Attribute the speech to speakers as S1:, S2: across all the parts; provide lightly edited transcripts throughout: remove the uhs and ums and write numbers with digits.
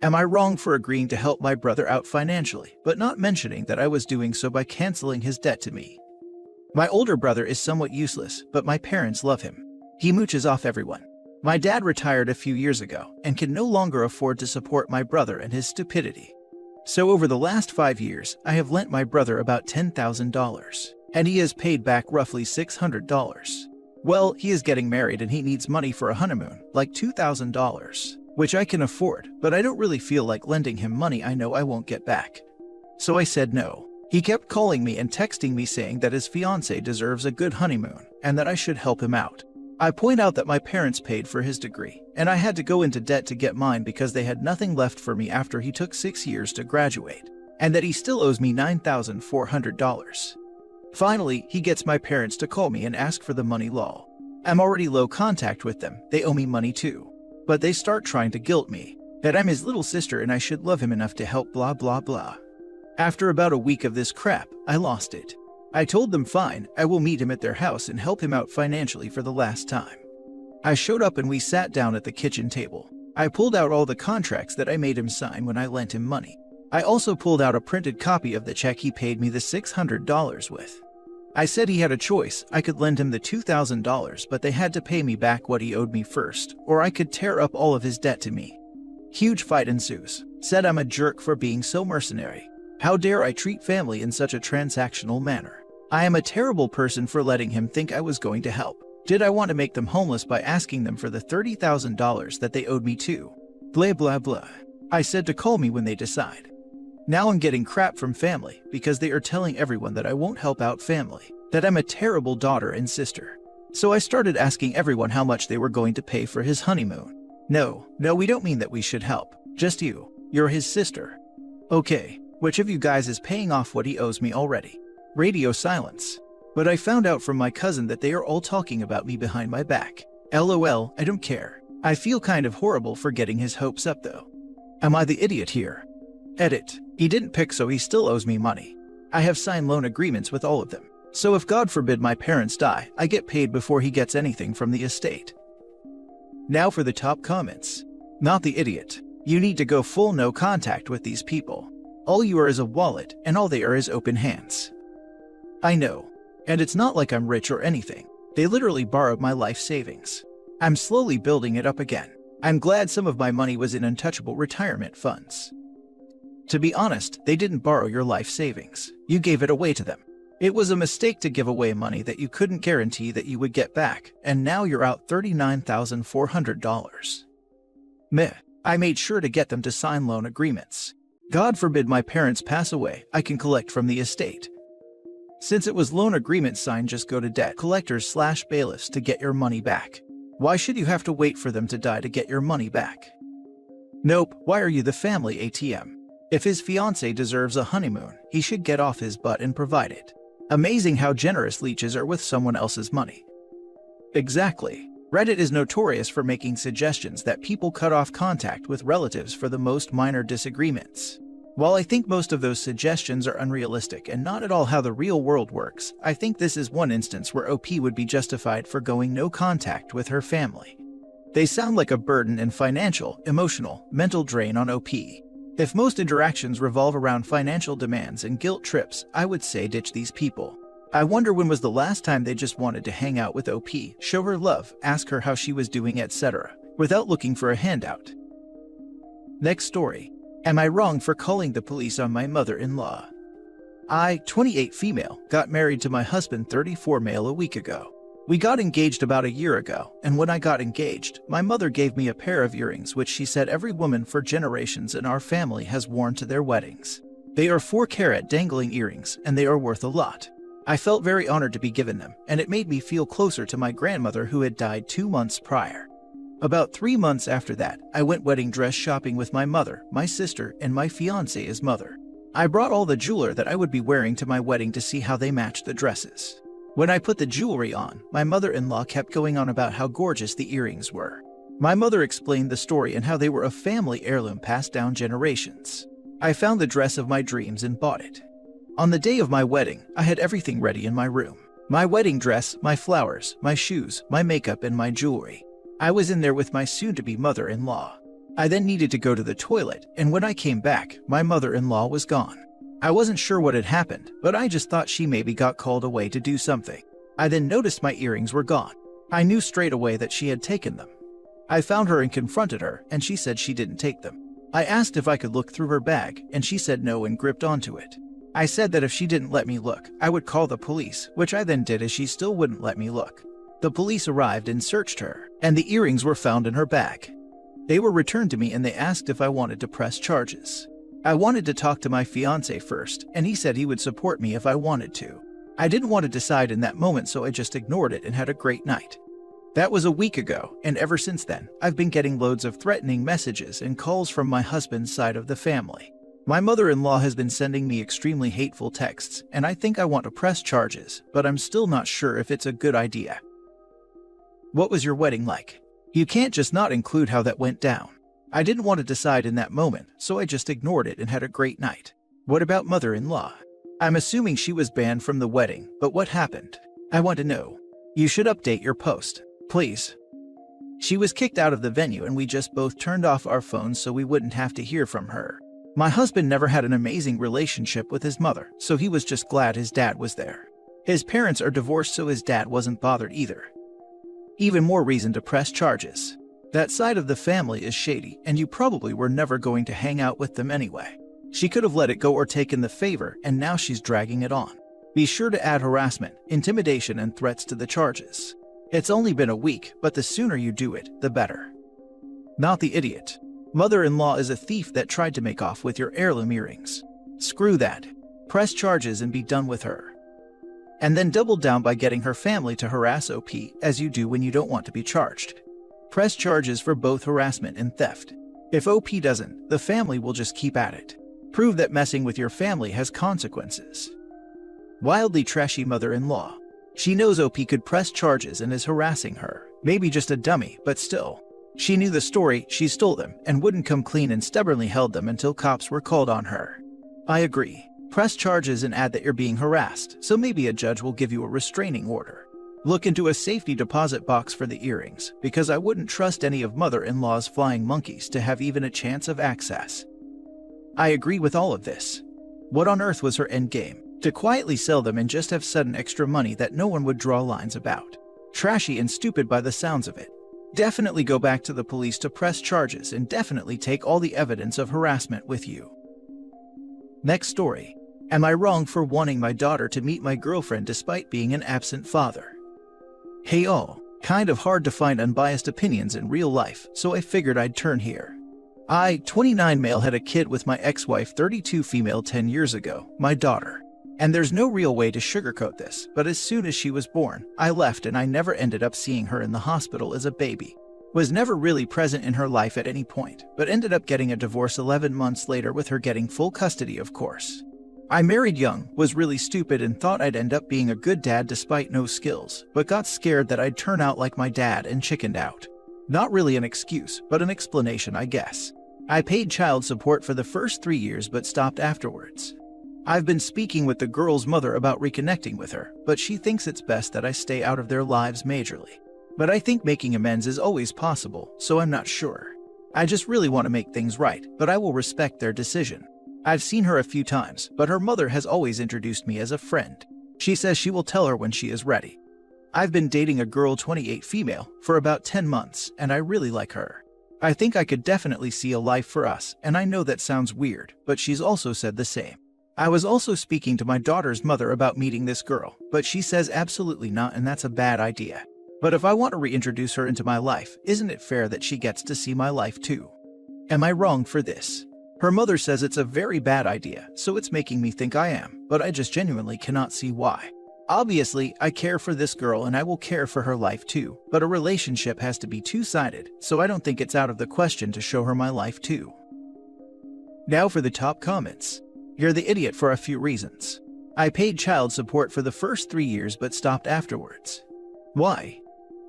S1: Am I wrong for agreeing to help my brother out financially, but not mentioning that I was doing so by canceling his debt to me? My older brother is somewhat useless, but my parents love him. He mooches off everyone. My dad retired a few years ago and can no longer afford to support my brother and his stupidity. So over the last 5 years, I have lent my brother about $10,000, and he has paid back roughly $600. Well, he is getting married and he needs money for a honeymoon, like $2,000, which I can afford, but I don't really feel like lending him money I know I won't get back. So I said no. He kept calling me and texting me saying that his fiancée deserves a good honeymoon and that I should help him out. I point out that my parents paid for his degree, and I had to go into debt to get mine because they had nothing left for me after he took 6 years to graduate, and that he still owes me $9,400. Finally, he gets my parents to call me and ask for the money lol. I'm already low contact with them, they owe me money too. But they start trying to guilt me, that I'm his little sister and I should love him enough to help blah blah blah. After about a week of this crap, I lost it. I told them fine, I will meet him at their house and help him out financially for the last time. I showed up and we sat down at the kitchen table. I pulled out all the contracts that I made him sign when I lent him money. I also pulled out a printed copy of the check he paid me the $600 with. I said he had a choice, I could lend him the $2,000 but they had to pay me back what he owed me first, or I could tear up all of his debt to me. Huge fight ensues. Said I'm a jerk for being so mercenary. How dare I treat family in such a transactional manner? I am a terrible person for letting him think I was going to help. Did I want to make them homeless by asking them for the $30,000 that they owed me too? Blah blah blah. I said to call me when they decide. Now I'm getting crap from family because they are telling everyone that I won't help out family, that I'm a terrible daughter and sister. So I started asking everyone how much they were going to pay for his honeymoon. No, we don't mean that we should help. Just you. You're his sister. Okay, which of you guys is paying off what he owes me already? Radio silence. But I found out from my cousin that they are all talking about me behind my back. LOL, I don't care. I feel kind of horrible for getting his hopes up though. Am I the idiot here? Edit. He didn't pick so he still owes me money. I have signed loan agreements with all of them. So if God forbid my parents die, I get paid before he gets anything from the estate. Now for the top comments. Not the idiot. You need to go full no contact with these people. All you are is a wallet, and all they are is open hands. I know. And it's not like I'm rich or anything. They literally borrowed my life savings. I'm slowly building it up again. I'm glad some of my money was in untouchable retirement funds. To be honest, they didn't borrow your life savings. You gave it away to them. It was a mistake to give away money that you couldn't guarantee that you would get back, and now you're out $39,400. Meh. I made sure to get them to sign loan agreements. God forbid my parents pass away, I can collect from the estate. Since it was loan agreement signed, just go to debt collectors/bailiffs to get your money back. Why should you have to wait for them to die to get your money back? Nope, why are you the family ATM? If his fiancée deserves a honeymoon, he should get off his butt and provide it. Amazing how generous leeches are with someone else's money. Exactly. Reddit is notorious for making suggestions that people cut off contact with relatives for the most minor disagreements. While I think most of those suggestions are unrealistic and not at all how the real world works, I think this is one instance where OP would be justified for going no contact with her family. They sound like a burden and financial, emotional, mental drain on OP. If most interactions revolve around financial demands and guilt trips, I would say ditch these people. I wonder when was the last time they just wanted to hang out with OP, show her love, ask her how she was doing, etc., without looking for a handout. Next story. Am I wrong for calling the police on my mother-in-law? I, 28 female, got married to my husband 34 male a week ago. We got engaged about a year ago, and when I got engaged, my mother gave me a pair of earrings which she said every woman for generations in our family has worn to their weddings. They are 4-carat dangling earrings, and they are worth a lot. I felt very honored to be given them, and it made me feel closer to my grandmother who had died 2 months prior. About 3 months after that, I went wedding dress shopping with my mother, my sister, and my fiancé's mother. I brought all the jewelry that I would be wearing to my wedding to see how they matched the dresses. When I put the jewelry on, my mother-in-law kept going on about how gorgeous the earrings were. My mother explained the story and how they were a family heirloom passed down generations. I found the dress of my dreams and bought it. On the day of my wedding, I had everything ready in my room. My wedding dress, my flowers, my shoes, my makeup, and my jewelry. I was in there with my soon-to-be mother-in-law. I then needed to go to the toilet, and when I came back, my mother-in-law was gone. I wasn't sure what had happened, but I just thought she maybe got called away to do something. I then noticed my earrings were gone. I knew straight away that she had taken them. I found her and confronted her, and she said she didn't take them. I asked if I could look through her bag, and she said no and gripped onto it. I said that if she didn't let me look, I would call the police, which I then did as she still wouldn't let me look. The police arrived and searched her, and the earrings were found in her bag. They were returned to me and they asked if I wanted to press charges. I wanted to talk to my fiancé first, and he said he would support me if I wanted to. I didn't want to decide in that moment, so I just ignored it and had a great night. That was a week ago, and ever since then, I've been getting loads of threatening messages and calls from my husband's side of the family. My mother-in-law has been sending me extremely hateful texts, and I think I want to press charges, but I'm still not sure if it's a good idea. What was your wedding like? You can't just not include how that went down. I didn't want to decide in that moment, so I just ignored it and had a great night. What about mother-in-law? I'm assuming she was banned from the wedding, but what happened? I want to know. You should update your post, please. She was kicked out of the venue and we just both turned off our phones so we wouldn't have to hear from her. My husband never had an amazing relationship with his mother, so he was just glad his dad was there. His parents are divorced, so his dad wasn't bothered either. Even more reason to press charges. That side of the family is shady, and you probably were never going to hang out with them anyway. She could have let it go or taken the favor, and now she's dragging it on. Be sure to add harassment, intimidation, and threats to the charges. It's only been a week, but the sooner you do it, the better. Not the idiot. Mother-in-law is a thief that tried to make off with your heirloom earrings. Screw that. Press charges and be done with her. And then double down by getting her family to harass OP, as you do when you don't want to be charged. Press charges for both harassment and theft. If OP doesn't, the family will just keep at it. Prove that messing with your family has consequences. Wildly trashy mother-in-law. She knows OP could press charges and is harassing her. Maybe just a dummy, but still. She knew the story, she stole them, and wouldn't come clean and stubbornly held them until cops were called on her. I agree. Press charges and add that you're being harassed, so maybe a judge will give you a restraining order. Look into a safety deposit box for the earrings, because I wouldn't trust any of mother-in-law's flying monkeys to have even a chance of access. I agree with all of this. What on earth was her endgame? To quietly sell them and just have sudden extra money that no one would draw lines about. Trashy and stupid by the sounds of it. Definitely go back to the police to press charges and definitely take all the evidence of harassment with you. Next story. Am I wrong for wanting my daughter to meet my girlfriend despite being an absent father? Hey all, kind of hard to find unbiased opinions in real life, so I figured I'd turn here. I, 29 male, had a kid with my ex-wife, 32 female, 10 years ago, my daughter. And there's no real way to sugarcoat this, but as soon as she was born, I left and I never ended up seeing her in the hospital as a baby. Was never really present in her life at any point, but ended up getting a divorce 11 months later with her getting full custody, of course. I married young, was really stupid and thought I'd end up being a good dad despite no skills, but got scared that I'd turn out like my dad and chickened out. Not really an excuse, but an explanation, I guess. I paid child support for the first 3 years but stopped afterwards. I've been speaking with the girl's mother about reconnecting with her, but she thinks it's best that I stay out of their lives majorly. But I think making amends is always possible, so I'm not sure. I just really want to make things right, but I will respect their decision. I've seen her a few times, but her mother has always introduced me as a friend. She says she will tell her when she is ready. I've been dating a girl, 28 female, for about 10 months, and I really like her. I think I could definitely see a life for us, and I know that sounds weird, but she's also said the same. I was also speaking to my daughter's mother about meeting this girl, but she says absolutely not, and that's a bad idea. But if I want to reintroduce her into my life, isn't it fair that she gets to see my life too? Am I wrong for this? Her mother says it's a very bad idea, so it's making me think I am, but I just genuinely cannot see why. Obviously, I care for this girl and I will care for her life too, but a relationship has to be two-sided, so I don't think it's out of the question to show her my life too. Now for the top comments. You're the idiot for a few reasons. I paid child support for the first 3 years but stopped afterwards. Why?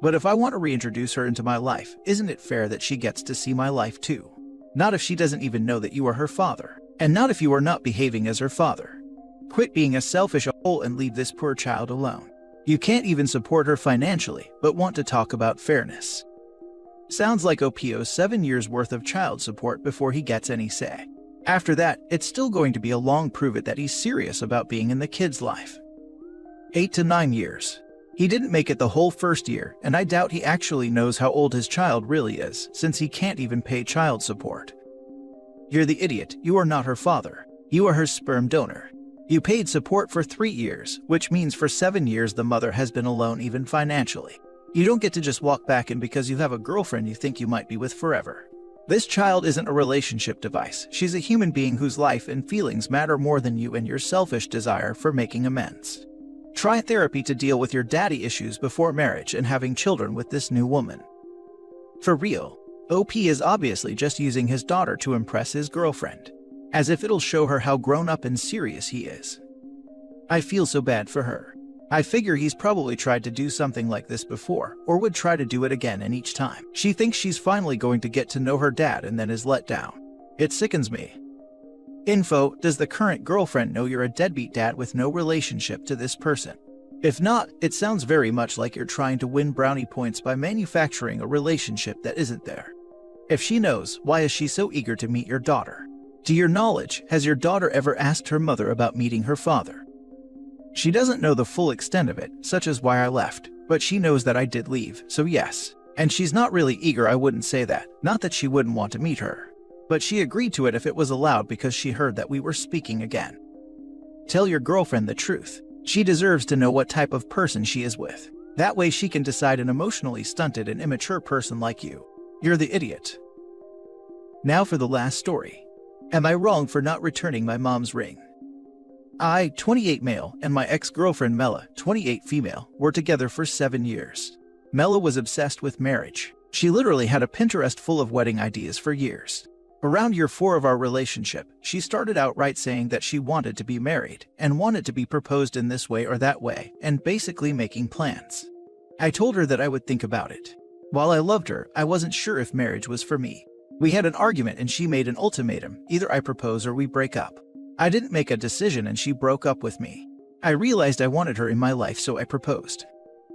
S1: But if I want to reintroduce her into my life, isn't it fair that she gets to see my life too? Not if she doesn't even know that you are her father, and not if you are not behaving as her father. Quit being a selfish a-hole and leave this poor child alone. You can't even support her financially, but want to talk about fairness. Sounds like OP owes 7 years worth of child support before he gets any say. After that, it's still going to be a long prove it that he's serious about being in the kid's life. 8 to 9 years. He didn't make it the whole first year, and I doubt he actually knows how old his child really is, since he can't even pay child support. You're the idiot. You are not her father. You are her sperm donor. You paid support for 3 years, which means for 7 years the mother has been alone even financially. You don't get to just walk back in because you have a girlfriend you think you might be with forever. This child isn't a relationship device. She's a human being whose life and feelings matter more than you and your selfish desire for making amends. Try therapy to deal with your daddy issues before marriage and having children with this new woman. For real, OP is obviously just using his daughter to impress his girlfriend, as if it'll show her how grown up and serious he is. I feel so bad for her. I figure he's probably tried to do something like this before, or would try to do it again, and each time she thinks she's finally going to get to know her dad and then is let down. It sickens me. Info: does the current girlfriend know you're a deadbeat dad with no relationship to this person? If not, it sounds very much like you're trying to win brownie points by manufacturing a relationship that isn't there. If she knows, why is she so eager to meet your daughter? To your knowledge, has your daughter ever asked her mother about meeting her father? She doesn't know the full extent of it, such as why I left, but she knows that I did leave, so yes. And she's not really eager, I wouldn't say that. Not that she wouldn't want to meet her. But she agreed to it if it was allowed because she heard that we were speaking again. Tell your girlfriend the truth. She deserves to know what type of person she is with. That way she can decide an emotionally stunted and immature person like you. You're the idiot. Now for the last story. Am I wrong for not returning my mom's ring? I, 28 male, and my ex-girlfriend Mela, 28 female, were together for 7 years. Mela was obsessed with marriage. She literally had a Pinterest full of wedding ideas for years. Around year 4 of our relationship, she started outright saying that she wanted to be married, and wanted to be proposed in this way or that way, and basically making plans. I told her that I would think about it. While I loved her, I wasn't sure if marriage was for me. We had an argument and she made an ultimatum: either I propose or we break up. I didn't make a decision and she broke up with me. I realized I wanted her in my life, so I proposed.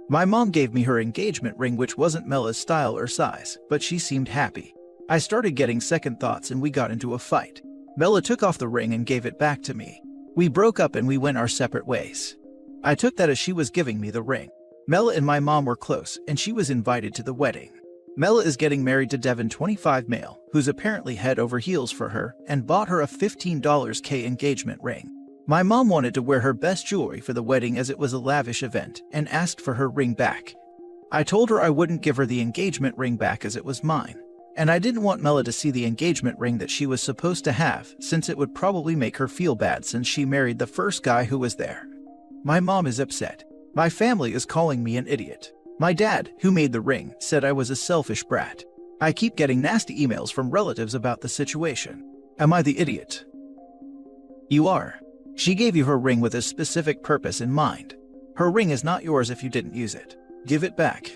S1: My mom gave me her engagement ring, which wasn't Mela's style or size, but she seemed happy. I started getting second thoughts and we got into a fight. Mela took off the ring and gave it back to me. We broke up and we went our separate ways. I took that as she was giving me the ring. Mela and my mom were close and she was invited to the wedding. Mela is getting married to Devin, 25 male, who's apparently head over heels for her, and bought her a $15K engagement ring. My mom wanted to wear her best jewelry for the wedding as it was a lavish event, and asked for her ring back. I told her I wouldn't give her the engagement ring back as it was mine. And I didn't want Mela to see the engagement ring that she was supposed to have, since it would probably make her feel bad since she married the first guy who was there. My mom is upset. My family is calling me an idiot. My dad, who made the ring, said I was a selfish brat. I keep getting nasty emails from relatives about the situation. Am I the idiot? You are. She gave you her ring with a specific purpose in mind. Her ring is not yours if you didn't use it. Give it back.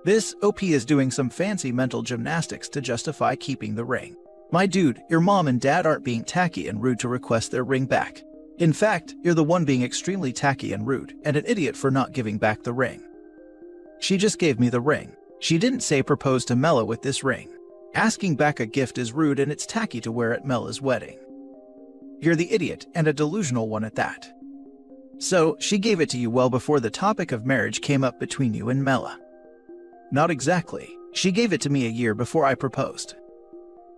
S1: This OP is doing some fancy mental gymnastics to justify keeping the ring. My dude, your mom and dad aren't being tacky and rude to request their ring back. In fact, you're the one being extremely tacky and rude, and an idiot for not giving back the ring. She just gave me the ring. She didn't say propose to Mela with this ring. Asking back a gift is rude and it's tacky to wear at Mela's wedding. You're the idiot, and a delusional one at that. So, she gave it to you well before the topic of marriage came up between you and Mela. Not exactly. She gave it to me a year before I proposed.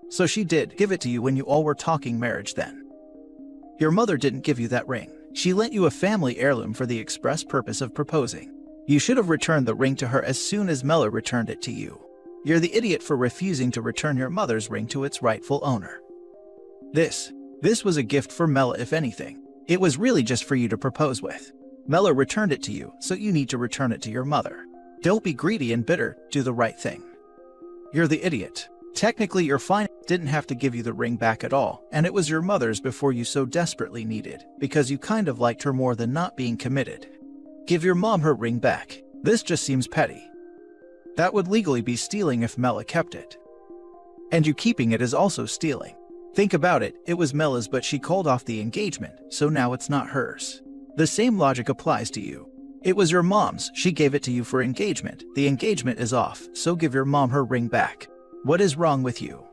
S1: So she did give it to you when you all were talking marriage then. Your mother didn't give you that ring. She lent you a family heirloom for the express purpose of proposing. You should have returned the ring to her as soon as Mela returned it to you. You're the idiot for refusing to return your mother's ring to its rightful owner. This was a gift for Mela, if anything. It was really just for you to propose with. Mela returned it to you, so you need to return it to your mother. Don't be greedy and bitter, do the right thing. You're the idiot. Technically, your fine didn't have to give you the ring back at all, and it was your mother's before you so desperately needed, because you kind of liked her more than not being committed. Give your mom her ring back. This just seems petty. That would legally be stealing if Mela kept it. And you keeping it is also stealing. Think about it, it was Mela's but she called off the engagement, so now it's not hers. The same logic applies to you. It was your mom's. She gave it to you for engagement. The engagement is off, so give your mom her ring back. What is wrong with you?